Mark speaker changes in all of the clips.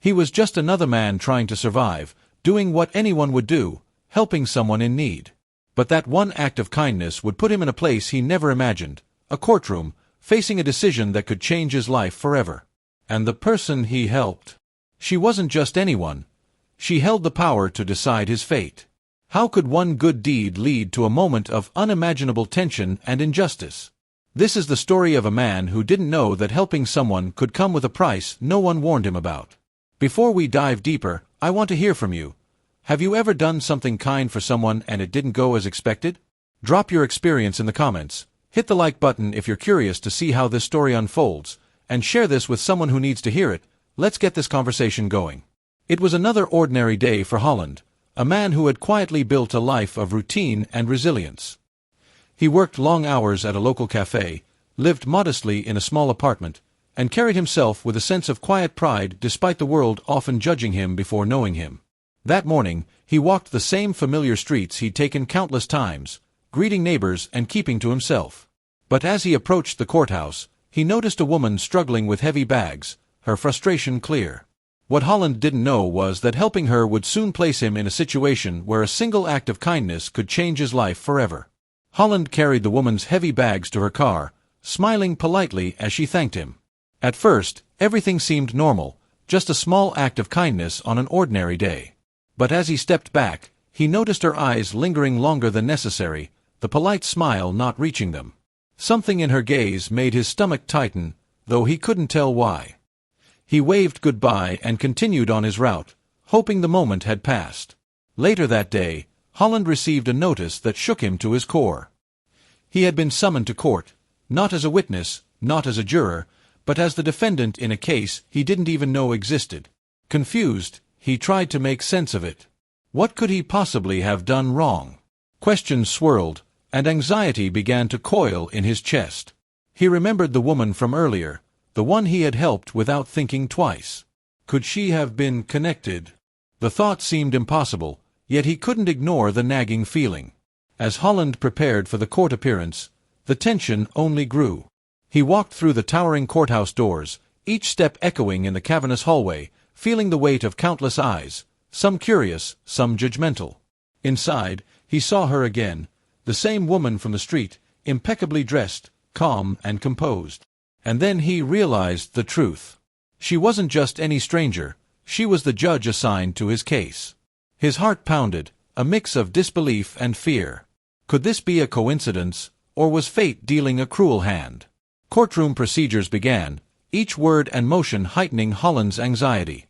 Speaker 1: He was just another man trying to survive, doing what anyone would do, helping someone in need. But that one act of kindness would put him in a place he never imagined, a courtroom, facing a decision that could change his life forever. And the person he helped. She wasn't just anyone. She held the power to decide his fate. How could one good deed lead to a moment of unimaginable tension and injustice? This is the story of a man who didn't know that helping someone could come with a price no one warned him about. Before we dive deeper, I want to hear from you. Have you ever done something kind for someone and it didn't go as expected? Drop your experience in the comments. Hit the like button if you're curious to see how this story unfolds, and share this with someone who needs to hear it. Let's get this conversation going. It was another ordinary day for Holland, a man who had quietly built a life of routine and resilience. He worked long hours at a local cafe, lived modestly in a small apartment, and carried himself with a sense of quiet pride despite the world often judging him before knowing him. That morning, he walked the same familiar streets he'd taken countless times, greeting neighbors and keeping to himself. But as he approached the courthouse, he noticed a woman struggling with heavy bags, her frustration clear. What Holland didn't know was that helping her would soon place him in a situation where a single act of kindness could change his life forever. Holland carried the woman's heavy bags to her car, smiling politely as she thanked him. At first, everything seemed normal, just a small act of kindness on an ordinary day. But as he stepped back, he noticed her eyes lingering longer than necessary, the polite smile not reaching them. Something in her gaze made his stomach tighten, though he couldn't tell why. He waved goodbye and continued on his route, hoping the moment had passed. Later that day, Holland received a notice that shook him to his core. He had been summoned to court, not as a witness, not as a juror, but as the defendant in a case he didn't even know existed. Confused, he tried to make sense of it. What could he possibly have done wrong? Questions swirled, and anxiety began to coil in his chest. He remembered the woman from earlier, the one he had helped without thinking twice. Could she have been connected? The thought seemed impossible, yet he couldn't ignore the nagging feeling. As Holland prepared for the court appearance, the tension only grew. He walked through the towering courthouse doors, each step echoing in the cavernous hallway, feeling the weight of countless eyes, some curious, some judgmental. Inside, he saw her again, the same woman from the street, impeccably dressed, calm and composed. And then he realized the truth. She wasn't just any stranger, she was the judge assigned to his case. His heart pounded, a mix of disbelief and fear. Could this be a coincidence, or was fate dealing a cruel hand? Courtroom procedures began, each word and motion heightening Holland's anxiety.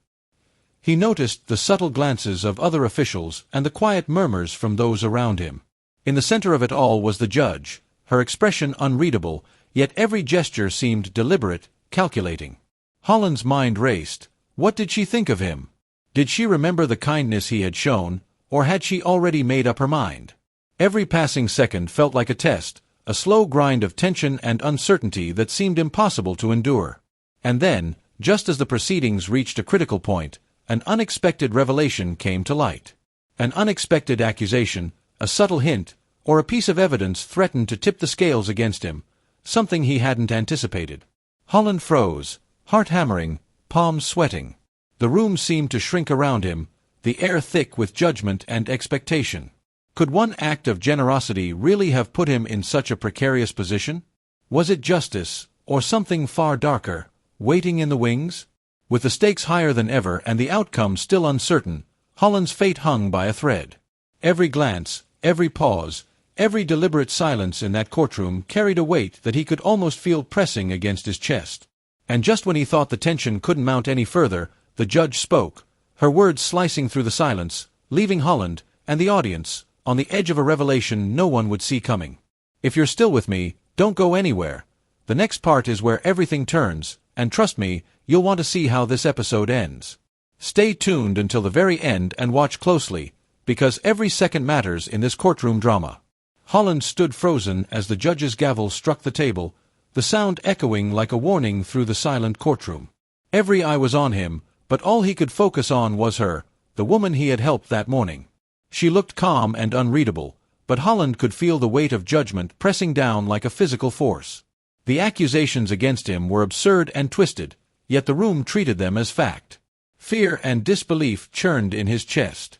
Speaker 1: He noticed the subtle glances of other officials and the quiet murmurs from those around him. In the center of it all was the judge, her expression unreadable, yet every gesture seemed deliberate, calculating. Holland's mind raced. What did she think of him? Did she remember the kindness he had shown, or had she already made up her mind? Every passing second felt like a test, a slow grind of tension and uncertainty that seemed impossible to endure. And then, just as the proceedings reached a critical point, an unexpected revelation came to light. An unexpected accusation, a subtle hint, or a piece of evidence threatened to tip the scales against him, something he hadn't anticipated. Holland froze, heart hammering, palms sweating. The room seemed to shrink around him, the air thick with judgment and expectation. Could one act of generosity really have put him in such a precarious position? Was it justice, or something far darker, waiting in the wings? With the stakes higher than ever and the outcome still uncertain, Holland's fate hung by a thread. Every glance, every pause, every deliberate silence in that courtroom carried a weight that he could almost feel pressing against his chest. And just when he thought the tension couldn't mount any further, the judge spoke, her words slicing through the silence, leaving Holland, and the audience, on the edge of a revelation no one would see coming. If you're still with me, don't go anywhere. The next part is where everything turns, and trust me, you'll want to see how this episode ends. Stay tuned until the very end and watch closely, because every second matters in this courtroom drama. Holland stood frozen as the judge's gavel struck the table, the sound echoing like a warning through the silent courtroom. Every eye was on him, but all he could focus on was her, the woman he had helped that morning. She looked calm and unreadable, but Holland could feel the weight of judgment pressing down like a physical force. The accusations against him were absurd and twisted, yet the room treated them as fact. Fear and disbelief churned in his chest.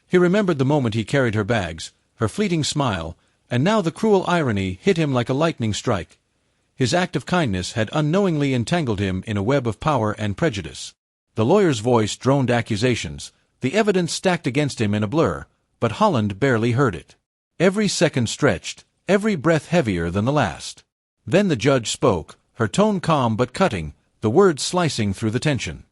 Speaker 1: He remembered the moment he carried her bags, her fleeting smile, and now the cruel irony hit him like a lightning strike. His act of kindness had unknowingly entangled him in a web of power and prejudice. The lawyer's voice droned accusations, the evidence stacked against him in a blur, but Holland barely heard it. Every second stretched, every breath heavier than the last. Then the judge spoke, her tone calm but cutting, the words slicing through the tension.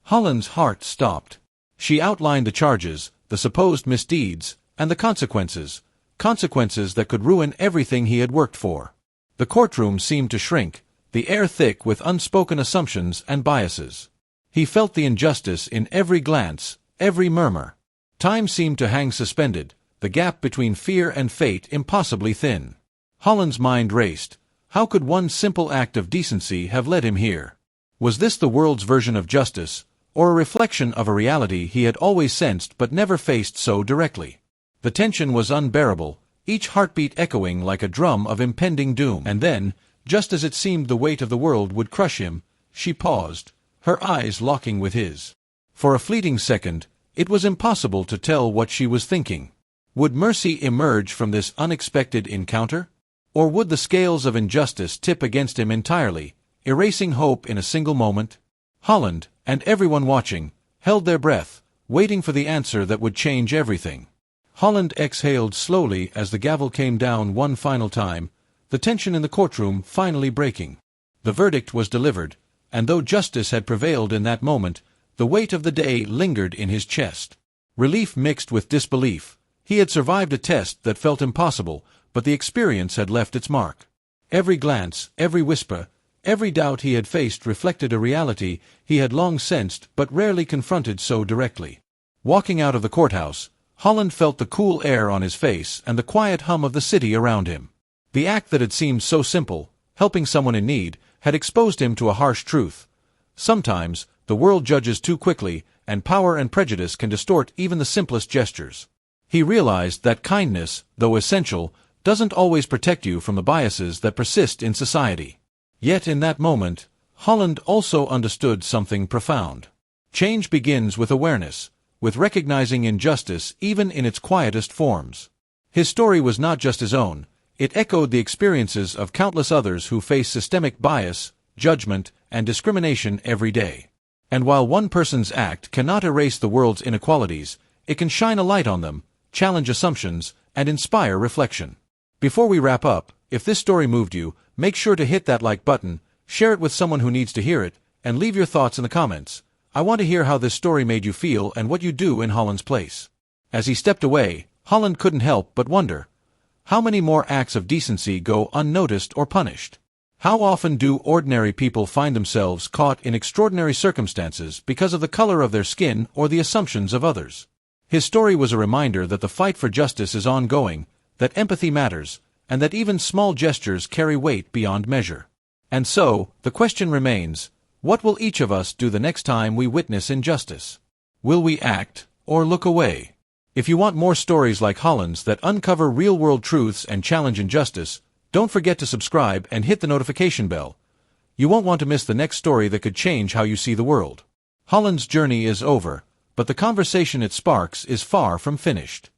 Speaker 1: Holland's heart stopped. She outlined the charges, the supposed misdeeds, and the consequences that could ruin everything he had worked for. The courtroom seemed to shrink, the air thick with unspoken assumptions and biases. He felt the injustice in every glance, every murmur. Time seemed to hang suspended, the gap between fear and fate impossibly thin. Holland's mind raced. How could one simple act of decency have led him here? Was this the world's version of justice, or a reflection of a reality he had always sensed but never faced so directly? The tension was unbearable, each heartbeat echoing like a drum of impending doom. And then, just as it seemed the weight of the world would crush him, she paused, her eyes locking with his. For a fleeting second, it was impossible to tell what she was thinking. Would mercy emerge from this unexpected encounter? Or would the scales of injustice tip against him entirely, erasing hope in a single moment? Holland, and everyone watching, held their breath, waiting for the answer that would change everything. Holland exhaled slowly as the gavel came down one final time, the tension in the courtroom finally breaking. The verdict was delivered, and though justice had prevailed in that moment, the weight of the day lingered in his chest. Relief mixed with disbelief. He had survived a test that felt impossible, but the experience had left its mark. Every glance, every whisper, every doubt he had faced reflected a reality he had long sensed but rarely confronted so directly. Walking out of the courthouse, Holland felt the cool air on his face and the quiet hum of the city around him. The act that had seemed so simple, helping someone in need, had exposed him to a harsh truth. Sometimes, the world judges too quickly, and power and prejudice can distort even the simplest gestures. He realized that kindness, though essential, doesn't always protect you from the biases that persist in society. Yet in that moment, Holland also understood something profound. Change begins with awareness, with recognizing injustice even in its quietest forms. His story was not just his own, it echoed the experiences of countless others who face systemic bias, judgment, and discrimination every day. And while one person's act cannot erase the world's inequalities, it can shine a light on them, challenge assumptions, and inspire reflection. Before we wrap up, if this story moved you, make sure to hit that like button, share it with someone who needs to hear it, and leave your thoughts in the comments. I want to hear how this story made you feel and what you'd do in Holland's place. As he stepped away, Holland couldn't help but wonder. How many more acts of decency go unnoticed or punished? How often do ordinary people find themselves caught in extraordinary circumstances because of the color of their skin or the assumptions of others? His story was a reminder that the fight for justice is ongoing, that empathy matters, and that even small gestures carry weight beyond measure. And so, the question remains, what will each of us do the next time we witness injustice? Will we act, or look away? If you want more stories like Holland's that uncover real-world truths and challenge injustice, don't forget to subscribe and hit the notification bell. You won't want to miss the next story that could change how you see the world. Holland's journey is over, but the conversation it sparks is far from finished.